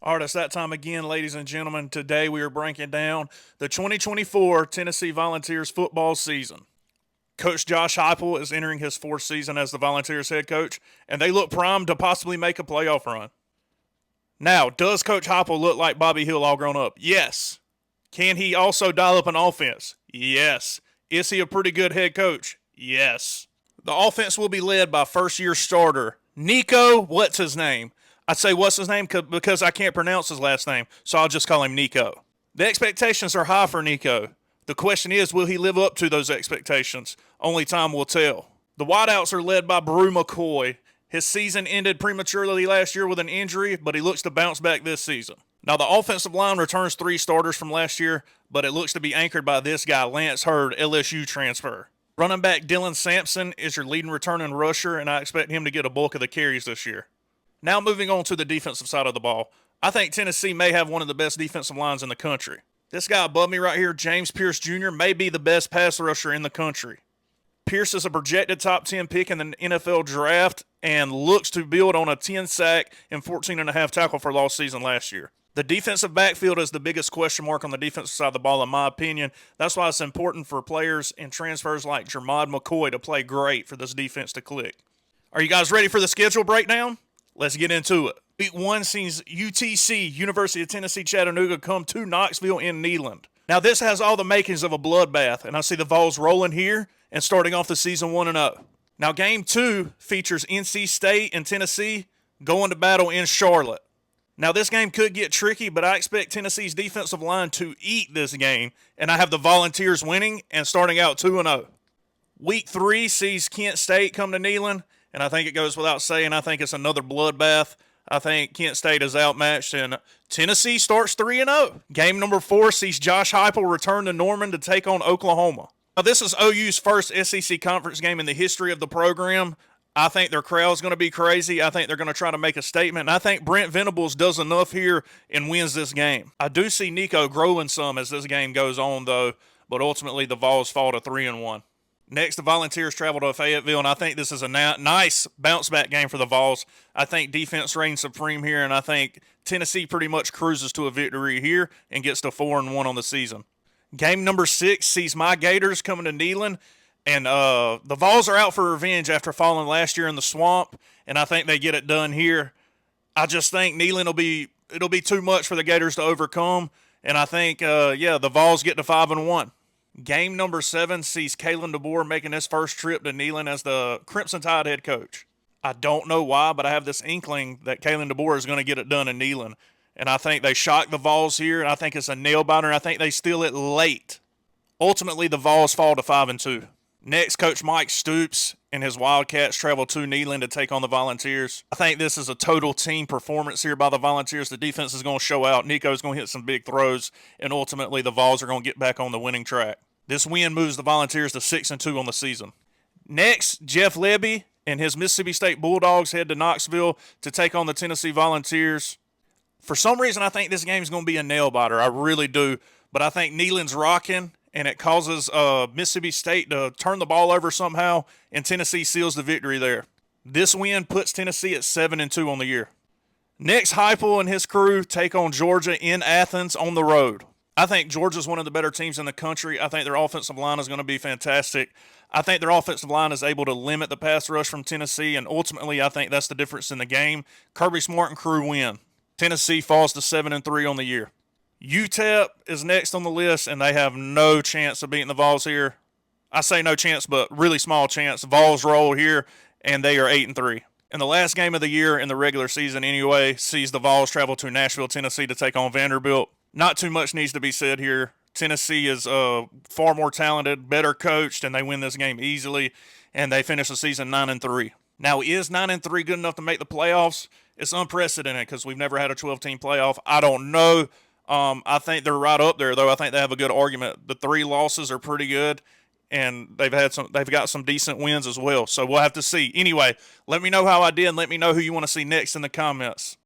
All right, it's that time again, ladies and gentlemen. Today we are breaking down the 2024 Tennessee Volunteers football season. Coach Josh Heupel is entering his fourth season as the Volunteers head coach, and they look primed to possibly make a playoff run. Now, does Coach Heupel look like Bobby Hill all grown up? Yes. Can he also dial up an offense? Yes. Is he a pretty good head coach? Yes. The offense will be led by first-year starter Nico, what's his name? I say what's his name because I can't pronounce his last name, so I'll just call him Nico. The expectations are high for Nico. The question is, will he live up to those expectations? Only time will tell. The wideouts are led by Brew McCoy. His season ended prematurely last year with an injury, but he looks to bounce back this season. Now, the offensive line returns three starters from last year, but it looks to be anchored by this guy, Lance Hurd, LSU transfer. Running back Dylan Sampson is your leading returning rusher, and I expect him to get a bulk of the carries this year. Now moving on to the defensive side of the ball. I think Tennessee may have one of the best defensive lines in the country. This guy above me right here, James Pierce Jr., may be the best pass rusher in the country. Pierce is a projected top 10 pick in the NFL draft and looks to build on a 10 sack and 14.5 tackle for loss season last year. The defensive backfield is the biggest question mark on the defensive side of the ball, in my opinion. That's why it's important for players and transfers like Jermod McCoy to play great for this defense to click. Are you guys ready for the schedule breakdown? Let's get into it. Week 1 sees UTC, University of Tennessee Chattanooga, come to Knoxville in Neyland. Now, this has all the makings of a bloodbath, and I see the Vols rolling here and starting off the season 1-0. Now, Game 2 features NC State and Tennessee going to battle in Charlotte. Now, this game could get tricky, but I expect Tennessee's defensive line to eat this game, and I have the Volunteers winning and starting out 2-0. Week 3 sees Kent State come to Neyland, and I think it goes without saying, I think it's another bloodbath. I think Kent State is outmatched, and Tennessee starts 3-0. Game number 4 sees Josh Heupel return to Norman to take on Oklahoma. Now, this is OU's first SEC conference game in the history of the program. I think their crowd's going to be crazy. I think they're going to try to make a statement, and I think Brent Venables does enough here and wins this game. I do see Nico growing some as this game goes on, though, but ultimately the Vols fall to 3-1. Next, the Volunteers travel to Fayetteville, and I think this is a nice bounce-back game for the Vols. I think defense reigns supreme here, and I think Tennessee pretty much cruises to a victory here and gets to 4-1 on the season. Game number 6 sees my Gators coming to Neyland, and the Vols are out for revenge after falling last year in the swamp, and I think they get it done here. I just think Neyland it'll be too much for the Gators to overcome, and I think, the Vols get to 5-1. Game number 7 sees Kalen DeBoer making his first trip to Neyland as the Crimson Tide head coach. I don't know why, but I have this inkling that Kalen DeBoer is going to get it done in Neyland. And I think they shock the Vols here, and I think it's a nail-biter, and I think they steal it late. Ultimately, the Vols fall to 5-2. Next, Coach Mike Stoops and his Wildcats travel to Neyland to take on the Volunteers. I think this is a total team performance here by the Volunteers. The defense is going to show out. Nico's going to hit some big throws, and ultimately the Vols are going to get back on the winning track. This win moves the Volunteers to 6-2 on the season. Next, Jeff Lebby and his Mississippi State Bulldogs head to Knoxville to take on the Tennessee Volunteers. For some reason, I think this game is going to be a nail-biter. I really do. But I think Neyland's rocking, and it causes Mississippi State to turn the ball over somehow, and Tennessee seals the victory there. This win puts Tennessee at 7-2 on the year. Next, Heupel and his crew take on Georgia in Athens on the road. I think Georgia's one of the better teams in the country. I think their offensive line is going to be fantastic. I think their offensive line is able to limit the pass rush from Tennessee, and ultimately I think that's the difference in the game. Kirby Smart and crew win. Tennessee falls to 7-3 on the year. UTEP is next on the list, and they have no chance of beating the Vols here. I say no chance, but really small chance. Vols roll here, and they are 8-3. And the last game of the year in the regular season anyway sees the Vols travel to Nashville, Tennessee to take on Vanderbilt. Not too much needs to be said here. Tennessee is far more talented, better coached, and they win this game easily, and they finish the season 9-3. Now, is 9-3 good enough to make the playoffs? It's unprecedented because we've never had a 12-team playoff. I don't know. I think they're right up there, though. I think they have a good argument. The 3 losses are pretty good, and they've got some decent wins as well. So we'll have to see. Anyway, let me know how I did, and let me know who you want to see next in the comments.